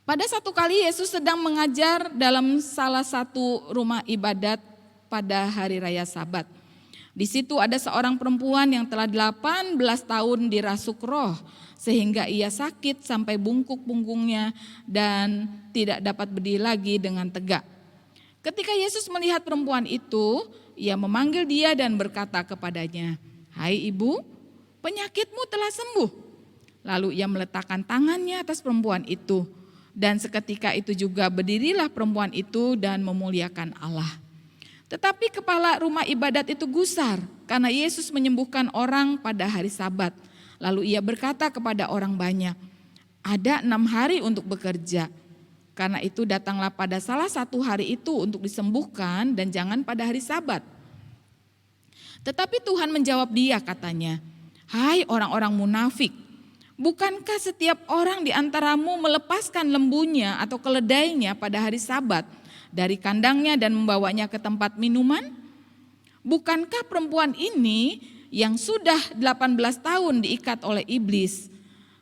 Pada satu kali Yesus sedang mengajar dalam salah satu rumah ibadat pada hari raya Sabat. Di situ ada seorang perempuan yang telah 18 tahun dirasuk roh sehingga ia sakit sampai bungkuk punggungnya dan tidak dapat berdiri lagi dengan tegak. Ketika Yesus melihat perempuan itu, ia memanggil dia dan berkata kepadanya, "Hai ibu, penyakitmu telah sembuh." Lalu ia meletakkan tangannya atas perempuan itu dan seketika itu juga berdirilah perempuan itu dan memuliakan Allah. Tetapi kepala rumah ibadat itu gusar karena Yesus menyembuhkan orang pada hari Sabat. Lalu ia berkata kepada orang banyak, "Ada 6 hari untuk bekerja. Karena itu datanglah pada salah satu hari itu untuk disembuhkan dan jangan pada hari Sabat. Tetapi Tuhan menjawab dia katanya, "Hai orang-orang munafik, bukankah setiap orang di antaramu melepaskan lembunya atau keledainya pada hari Sabat dari kandangnya dan membawanya ke tempat minuman? Bukankah perempuan ini yang sudah 18 tahun diikat oleh iblis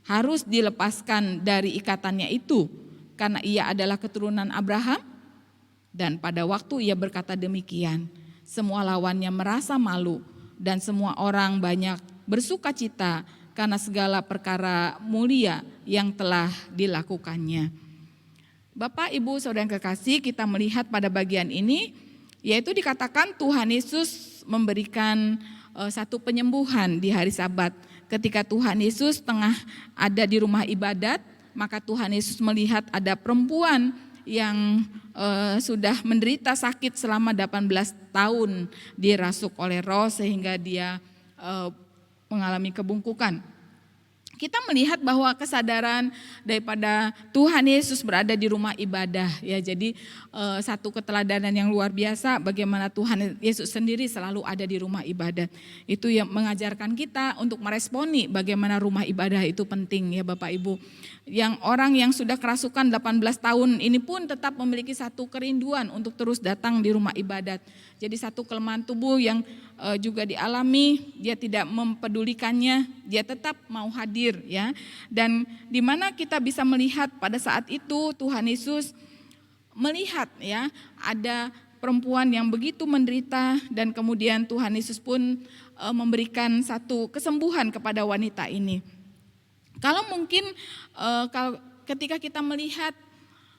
harus dilepaskan dari ikatannya itu karena ia adalah keturunan Abraham?" Dan pada waktu ia berkata demikian, semua lawannya merasa malu dan semua orang banyak bersuka cita karena segala perkara mulia yang telah dilakukannya. Bapak, Ibu, Saudara yang kekasih, kita melihat pada bagian ini, yaitu dikatakan Tuhan Yesus memberikan satu penyembuhan di hari Sabat. Ketika Tuhan Yesus tengah ada di rumah ibadat, maka Tuhan Yesus melihat ada perempuan yang sudah menderita sakit selama 18 tahun dirasuk oleh roh sehingga dia mengalami kebungkukan. Kita melihat bahwa kesadaran daripada Tuhan Yesus berada di rumah ibadah, ya. Jadi satu keteladanan yang luar biasa bagaimana Tuhan Yesus sendiri selalu ada di rumah ibadah. Itu yang mengajarkan kita untuk meresponi bagaimana rumah ibadah itu penting, ya Bapak Ibu. Yang orang yang sudah kerasukan 18 tahun ini pun tetap memiliki satu kerinduan untuk terus datang di rumah ibadat. Jadi satu kelemahan tubuh yang juga dialami, dia tidak mempedulikannya, dia tetap mau hadir, ya. Dan di mana kita bisa melihat pada saat itu Tuhan Yesus melihat, ya, ada perempuan yang begitu menderita dan kemudian Tuhan Yesus pun memberikan satu kesembuhan kepada wanita ini. Kalau mungkin ketika kita melihat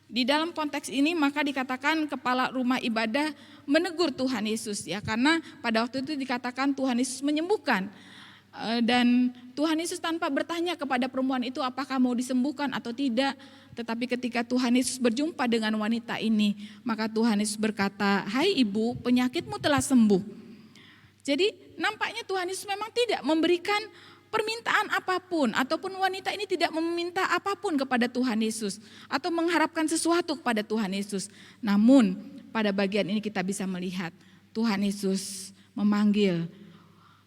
di dalam konteks ini, maka dikatakan kepala rumah ibadah menegur Tuhan Yesus, ya, karena pada waktu itu dikatakan Tuhan Yesus menyembuhkan dan Tuhan Yesus tanpa bertanya kepada perempuan itu apakah mau disembuhkan atau tidak. Tetapi ketika Tuhan Yesus berjumpa dengan wanita ini, maka Tuhan Yesus berkata, "Hai ibu, penyakitmu telah sembuh." Jadi nampaknya Tuhan Yesus memang tidak memberikan permintaan apapun, ataupun wanita ini tidak meminta apapun kepada Tuhan Yesus atau mengharapkan sesuatu kepada Tuhan Yesus. Namun pada bagian ini kita bisa melihat Tuhan Yesus memanggil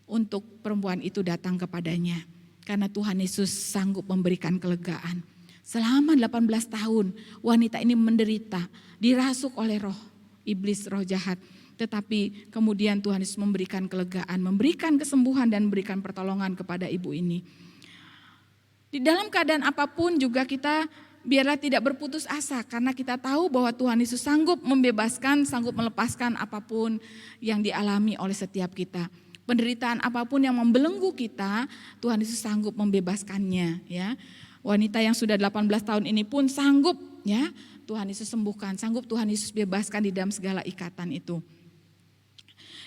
untuk perempuan itu datang kepadanya. Karena Tuhan Yesus sanggup memberikan kelegaan. Selama 18 tahun wanita ini menderita, dirasuk oleh roh iblis, roh jahat. Tetapi kemudian Tuhan Yesus memberikan kelegaan, memberikan kesembuhan dan memberikan pertolongan kepada ibu ini. Di dalam keadaan apapun juga kita biarlah tidak berputus asa karena kita tahu bahwa Tuhan Yesus sanggup membebaskan, sanggup melepaskan apapun yang dialami oleh setiap kita. Penderitaan apapun yang membelenggu kita, Tuhan Yesus sanggup membebaskannya, ya. Wanita yang sudah 18 tahun ini pun sanggup, ya, Tuhan Yesus sembuhkan, sanggup Tuhan Yesus bebaskan di dalam segala ikatan itu.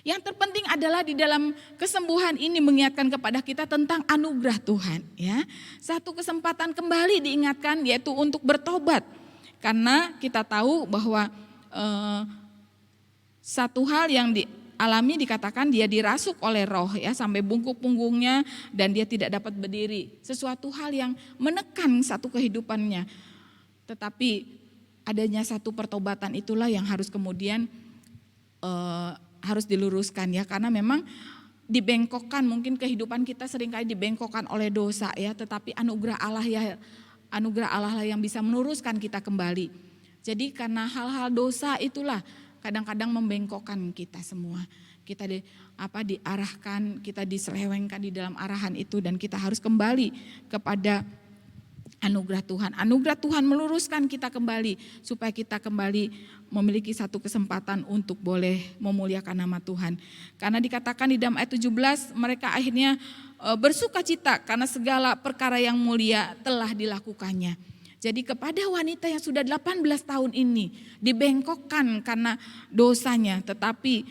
Yang terpenting adalah di dalam kesembuhan ini mengingatkan kepada kita tentang anugerah Tuhan, ya. Satu kesempatan kembali diingatkan yaitu untuk bertobat. Karena kita tahu bahwa satu hal yang dialami dikatakan dia dirasuk oleh roh, ya, sampai bungkuk punggungnya dan dia tidak dapat berdiri. Sesuatu hal yang menekan satu kehidupannya. Tetapi adanya satu pertobatan itulah yang harus kemudian harus diluruskan, ya, karena memang dibengkokkan, mungkin kehidupan kita seringkali dibengkokkan oleh dosa, ya, tetapi anugerah Allah, ya, anugerah Allah lah yang bisa meluruskan kita kembali. Jadi karena hal-hal dosa itulah kadang-kadang membengkokkan kita semua. Kita diarahkan, kita diselewengkan di dalam arahan itu dan kita harus kembali kepada anugerah Tuhan. Anugerah Tuhan meluruskan kita kembali supaya kita kembali memiliki satu kesempatan untuk boleh memuliakan nama Tuhan. Karena dikatakan di dalam ayat 17 mereka akhirnya bersuka cita karena segala perkara yang mulia telah dilakukannya. Jadi kepada wanita yang sudah 18 tahun ini dibengkokkan karena dosanya, tetapi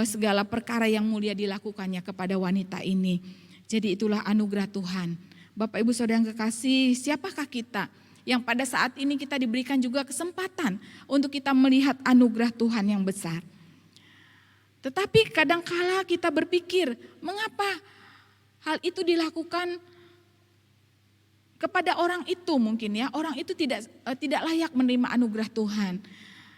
segala perkara yang mulia dilakukannya kepada wanita ini. Jadi itulah anugerah Tuhan. Bapak Ibu Saudara yang kekasih, siapakah kita yang pada saat ini kita diberikan juga kesempatan untuk kita melihat anugerah Tuhan yang besar. Tetapi kadangkala kita berpikir, mengapa hal itu dilakukan kepada orang itu mungkin ya, orang itu tidak layak menerima anugerah Tuhan.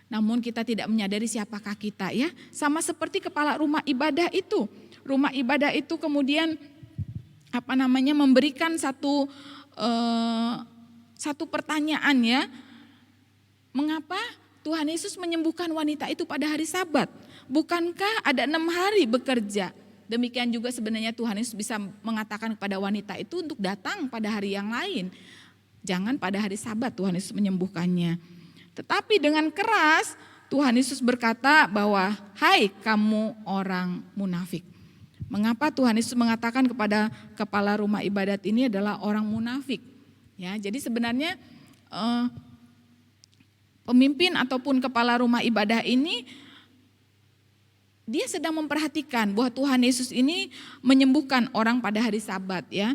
Namun kita tidak menyadari siapakah kita ya. Sama seperti kepala rumah ibadah itu. Rumah ibadah itu kemudian memberikan satu pertanyaan ya. Mengapa Tuhan Yesus menyembuhkan wanita itu pada hari Sabat? Bukankah ada 6 hari bekerja? Demikian juga sebenarnya Tuhan Yesus bisa mengatakan kepada wanita itu untuk datang pada hari yang lain. Jangan pada hari Sabat Tuhan Yesus menyembuhkannya. Tetapi dengan keras Tuhan Yesus berkata bahwa hai kamu orang munafik. Mengapa Tuhan Yesus mengatakan kepada kepala rumah ibadat ini adalah orang munafik? Ya, jadi sebenarnya pemimpin ataupun kepala rumah ibadah ini dia sedang memperhatikan bahwa Tuhan Yesus ini menyembuhkan orang pada hari Sabat ya.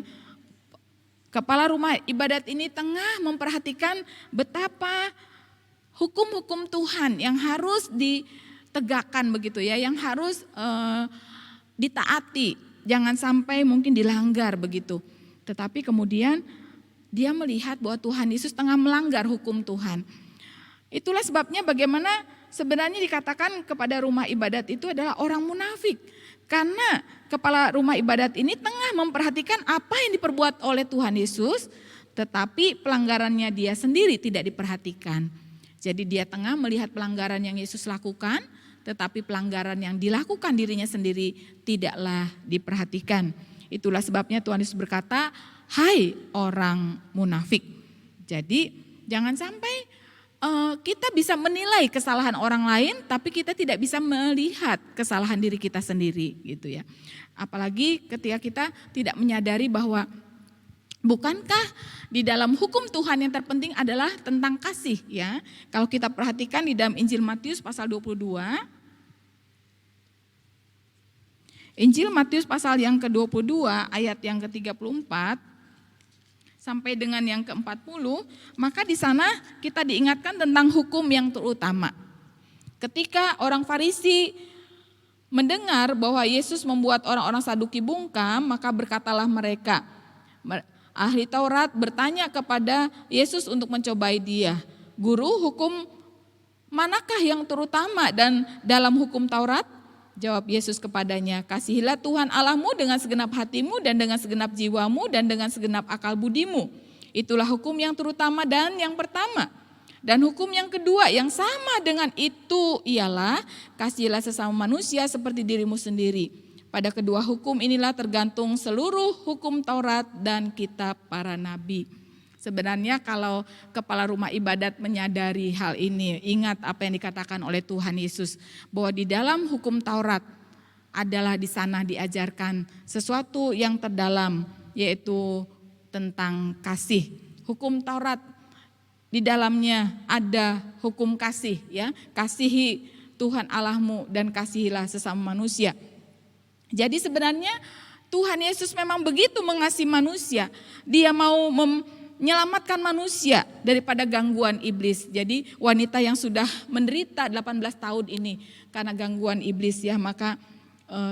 Kepala rumah ibadat ini tengah memperhatikan betapa hukum-hukum Tuhan yang harus ditegakkan begitu ya, yang harus ditaati, jangan sampai mungkin dilanggar begitu. Tetapi kemudian dia melihat bahwa Tuhan Yesus tengah melanggar hukum Tuhan. Itulah sebabnya bagaimana sebenarnya dikatakan kepada rumah ibadat itu adalah orang munafik. Karena kepala rumah ibadat ini tengah memperhatikan apa yang diperbuat oleh Tuhan Yesus, tetapi pelanggarannya dia sendiri tidak diperhatikan. Jadi dia tengah melihat pelanggaran yang Yesus lakukan, tetapi pelanggaran yang dilakukan dirinya sendiri tidaklah diperhatikan. Itulah sebabnya Tuhan Yesus berkata, hai orang munafik. Jadi jangan sampai kita bisa menilai kesalahan orang lain, tapi kita tidak bisa melihat kesalahan diri kita sendiri, gitu ya. Apalagi ketika kita tidak menyadari bahwa bukankah di dalam hukum Tuhan yang terpenting adalah tentang kasih, ya. Kalau kita perhatikan di dalam Injil Matius pasal 22, Injil Matius pasal yang ke-22 ayat yang ke-34 sampai dengan yang ke-40, maka di sana kita diingatkan tentang hukum yang terutama. Ketika orang Farisi mendengar bahwa Yesus membuat orang-orang Saduki bungkam, maka berkatalah mereka, ahli Taurat bertanya kepada Yesus untuk mencobai dia, "Guru, hukum manakah yang terutama dan dalam hukum Taurat?" Jawab Yesus kepadanya, "Kasihilah Tuhan Allahmu dengan segenap hatimu dan dengan segenap jiwamu dan dengan segenap akal budimu. Itulah hukum yang terutama dan yang pertama. Dan hukum yang kedua yang sama dengan itu ialah kasihilah sesama manusia seperti dirimu sendiri. Pada kedua hukum inilah tergantung seluruh hukum Taurat dan kitab para nabi." Sebenarnya kalau kepala rumah ibadat menyadari hal ini, ingat apa yang dikatakan oleh Tuhan Yesus, bahwa di dalam hukum Taurat adalah di sana diajarkan sesuatu yang terdalam, yaitu tentang kasih. Hukum Taurat di dalamnya ada hukum kasih, ya, kasihi Tuhan Allahmu dan kasihilah sesama manusia. Jadi sebenarnya Tuhan Yesus memang begitu mengasihi manusia, dia mau menyelamatkan manusia daripada gangguan iblis. Jadi wanita yang sudah menderita 18 tahun ini karena gangguan iblis ya, maka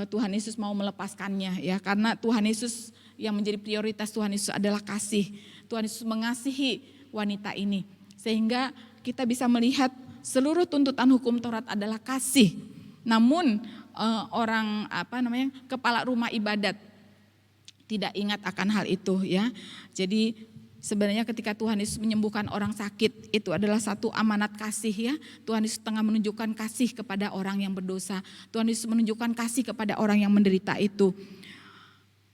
Tuhan Yesus mau melepaskannya ya, karena Tuhan Yesus yang menjadi prioritas Tuhan Yesus adalah kasih. Tuhan Yesus mengasihi wanita ini sehingga kita bisa melihat seluruh tuntutan hukum Taurat adalah kasih. Namun kepala rumah ibadat tidak ingat akan hal itu ya. Jadi sebenarnya ketika Tuhan Yesus menyembuhkan orang sakit, itu adalah satu amanat kasih ya. Tuhan Yesus tengah menunjukkan kasih kepada orang yang berdosa. Tuhan Yesus menunjukkan kasih kepada orang yang menderita itu.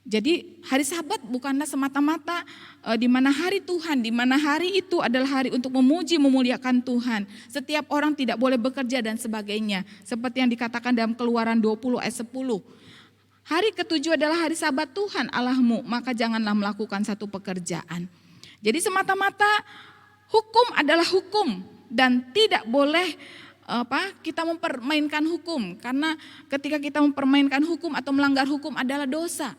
Jadi hari Sabat bukanlah semata-mata di mana hari Tuhan, di mana hari itu adalah hari untuk memuji, memuliakan Tuhan. Setiap orang tidak boleh bekerja dan sebagainya. Seperti yang dikatakan dalam Keluaran 20 ayat 10. Hari ketujuh adalah hari Sabat Tuhan Allahmu, maka janganlah melakukan satu pekerjaan. Jadi semata-mata hukum adalah hukum dan tidak boleh kita mempermainkan hukum, karena ketika kita mempermainkan hukum atau melanggar hukum adalah dosa.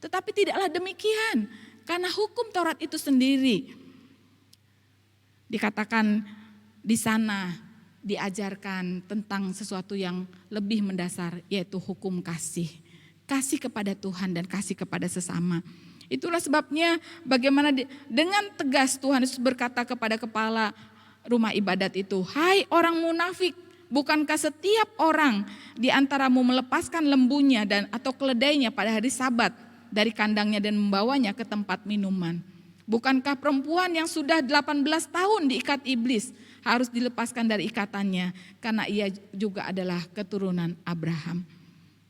Tetapi tidaklah demikian, karena hukum Taurat itu sendiri dikatakan di sana diajarkan tentang sesuatu yang lebih mendasar, yaitu hukum kasih. Kasih kepada Tuhan dan kasih kepada sesama. Itulah sebabnya bagaimana dengan tegas Tuhan Yesus berkata kepada kepala rumah ibadat itu, "Hai orang munafik, bukankah setiap orang di antaramu melepaskan lembunya dan atau keledainya pada hari Sabat dari kandangnya dan membawanya ke tempat minuman? Bukankah perempuan yang sudah 18 tahun diikat iblis harus dilepaskan dari ikatannya karena ia juga adalah keturunan Abraham?"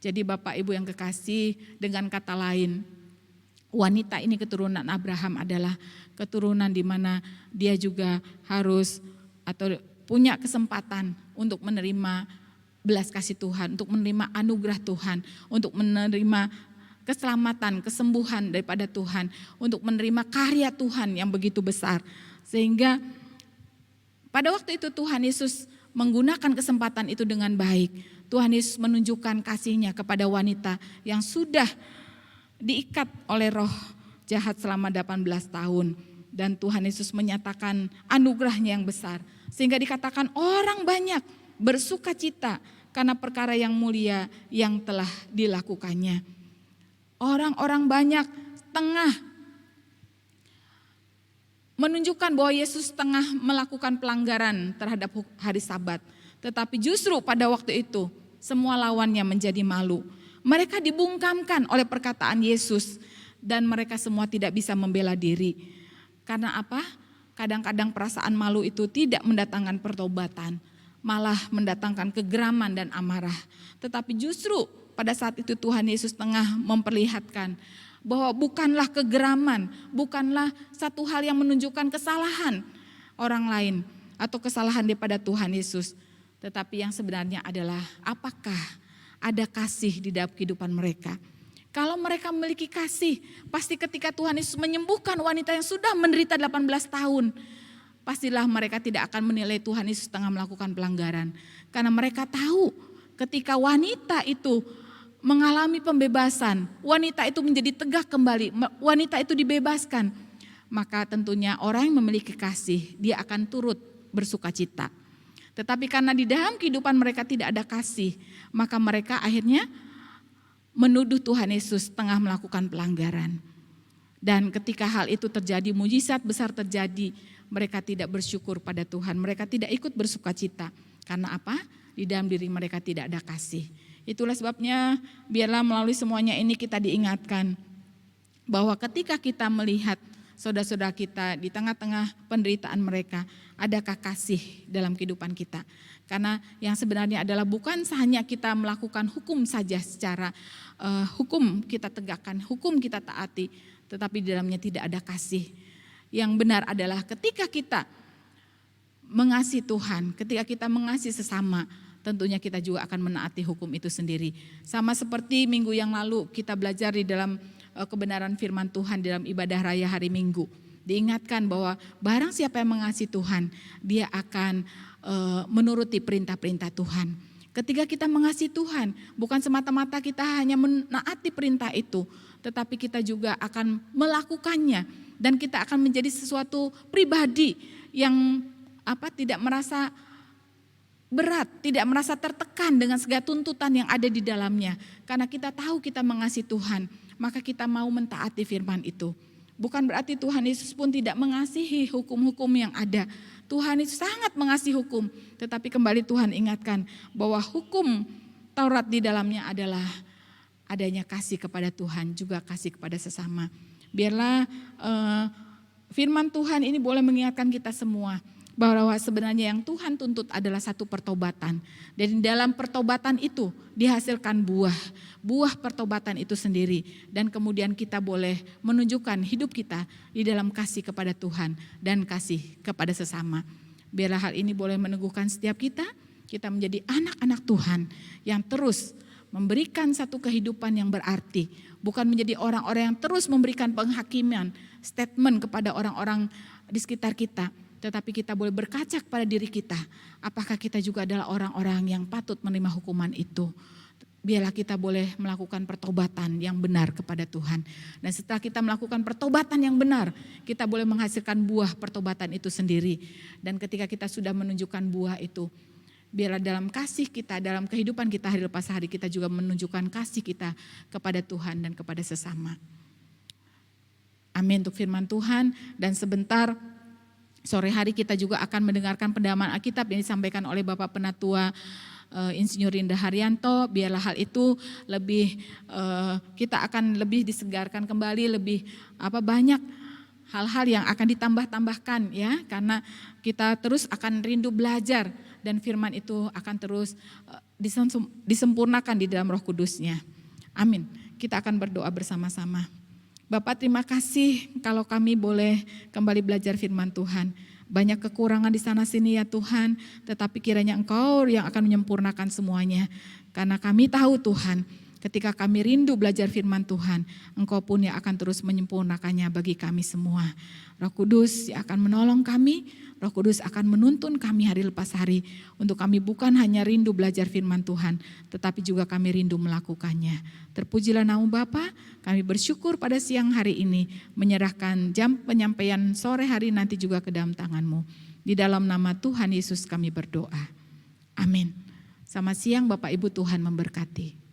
Jadi Bapak Ibu yang kekasih, dengan kata lain, wanita ini keturunan Abraham adalah keturunan di mana dia juga harus atau punya kesempatan untuk menerima belas kasih Tuhan, untuk menerima anugerah Tuhan, untuk menerima keselamatan, kesembuhan daripada Tuhan, untuk menerima karya Tuhan yang begitu besar. Sehingga pada waktu itu Tuhan Yesus menggunakan kesempatan itu dengan baik. Tuhan Yesus menunjukkan kasih-Nya kepada wanita yang sudah diikat oleh roh jahat selama 18 tahun. Dan Tuhan Yesus menyatakan anugerah-Nya yang besar. Sehingga dikatakan orang banyak bersuka cita karena perkara yang mulia yang telah dilakukannya. Orang-orang banyak tengah menunjukkan bahwa Yesus tengah melakukan pelanggaran terhadap hari Sabat. Tetapi justru pada waktu itu semua lawannya menjadi malu. Mereka dibungkamkan oleh perkataan Yesus dan mereka semua tidak bisa membela diri. Karena apa? Kadang-kadang perasaan malu itu tidak mendatangkan pertobatan, malah mendatangkan kegeraman dan amarah. Tetapi justru pada saat itu Tuhan Yesus tengah memperlihatkan bahwa bukanlah kegeraman, bukanlah satu hal yang menunjukkan kesalahan orang lain atau kesalahan daripada Tuhan Yesus. Tetapi yang sebenarnya adalah apakah ada kasih di dalam kehidupan mereka. Kalau mereka memiliki kasih, pasti ketika Tuhan Yesus menyembuhkan wanita yang sudah menderita 18 tahun, pastilah mereka tidak akan menilai Tuhan Yesus tengah melakukan pelanggaran. Karena mereka tahu ketika wanita itu mengalami pembebasan, wanita itu menjadi tegak kembali, wanita itu dibebaskan, maka tentunya orang yang memiliki kasih, dia akan turut bersuka cita. Tetapi karena di dalam kehidupan mereka tidak ada kasih, maka mereka akhirnya menuduh Tuhan Yesus tengah melakukan pelanggaran. Dan ketika hal itu terjadi, mujizat besar terjadi, mereka tidak bersyukur pada Tuhan, mereka tidak ikut bersuka cita. Karena apa? Di dalam diri mereka tidak ada kasih. Itulah sebabnya biarlah melalui semuanya ini kita diingatkan bahwa ketika kita melihat saudara-saudara kita di tengah-tengah penderitaan mereka, adakah kasih dalam kehidupan kita? Karena yang sebenarnya adalah bukan hanya kita melakukan hukum saja secara hukum kita tegakkan, hukum kita taati, tetapi di dalamnya tidak ada kasih. Yang benar adalah ketika kita mengasihi Tuhan, ketika kita mengasihi sesama, tentunya kita juga akan menaati hukum itu sendiri. Sama seperti minggu yang lalu kita belajar di dalam kebenaran firman Tuhan di dalam ibadah raya hari Minggu. Diingatkan bahwa barang siapa yang mengasihi Tuhan, dia akan menuruti perintah-perintah Tuhan. Ketika kita mengasihi Tuhan, bukan semata-mata kita hanya menaati perintah itu, tetapi kita juga akan melakukannya dan kita akan menjadi sesuatu pribadi yang tidak merasa berat, tidak merasa tertekan dengan segala tuntutan yang ada di dalamnya. Karena kita tahu kita mengasihi Tuhan, maka kita mau mentaati firman itu. Bukan berarti Tuhan Yesus pun tidak mengasihi hukum-hukum yang ada. Tuhan Yesus sangat mengasihi hukum, tetapi kembali Tuhan ingatkan bahwa hukum Taurat di dalamnya adalah adanya kasih kepada Tuhan, juga kasih kepada sesama. Biarlah firman Tuhan ini boleh mengingatkan kita semua bahwa sebenarnya yang Tuhan tuntut adalah satu pertobatan. Dan dalam pertobatan itu dihasilkan buah pertobatan itu sendiri. Dan kemudian kita boleh menunjukkan hidup kita di dalam kasih kepada Tuhan dan kasih kepada sesama. Biarlah hal ini boleh meneguhkan setiap kita menjadi anak-anak Tuhan yang terus memberikan satu kehidupan yang berarti. Bukan menjadi orang-orang yang terus memberikan penghakiman, statement kepada orang-orang di sekitar kita. Tetapi kita boleh berkaca pada diri kita, apakah kita juga adalah orang-orang yang patut menerima hukuman itu. Biarlah kita boleh melakukan pertobatan yang benar kepada Tuhan. Dan setelah kita melakukan pertobatan yang benar, kita boleh menghasilkan buah pertobatan itu sendiri. Dan ketika kita sudah menunjukkan buah itu, biarlah dalam kasih kita, dalam kehidupan kita hari lepas hari, kita juga menunjukkan kasih kita kepada Tuhan dan kepada sesama. Amin untuk firman Tuhan. Dan sebentar sore hari kita juga akan mendengarkan pendamaan Alkitab yang disampaikan oleh Bapak Penatua Insinyur Rinda Haryanto. Biarlah hal itu lebih kita akan lebih disegarkan kembali, lebih banyak hal-hal yang akan ditambah-tambahkan ya, karena kita terus akan rindu belajar dan firman itu akan terus disempurnakan di dalam Roh Kudus-Nya. Amin. Kita akan berdoa bersama-sama. Bapak, terima kasih kalau kami boleh kembali belajar firman Tuhan. Banyak kekurangan di sana sini ya Tuhan, tetapi kiranya Engkau yang akan menyempurnakan semuanya. Karena kami tahu Tuhan, ketika kami rindu belajar firman Tuhan, Engkau pun yang akan terus menyempurnakannya bagi kami semua. Roh Kudus yang akan menolong kami, Roh Kudus akan menuntun kami hari lepas hari, untuk kami bukan hanya rindu belajar firman Tuhan, tetapi juga kami rindu melakukannya. Terpujilah nama Bapa, kami bersyukur pada siang hari ini, menyerahkan jam penyampaian sore hari nanti juga ke dalam tangan-Mu. Di dalam nama Tuhan Yesus kami berdoa. Amin. Selamat siang Bapak Ibu, Tuhan memberkati.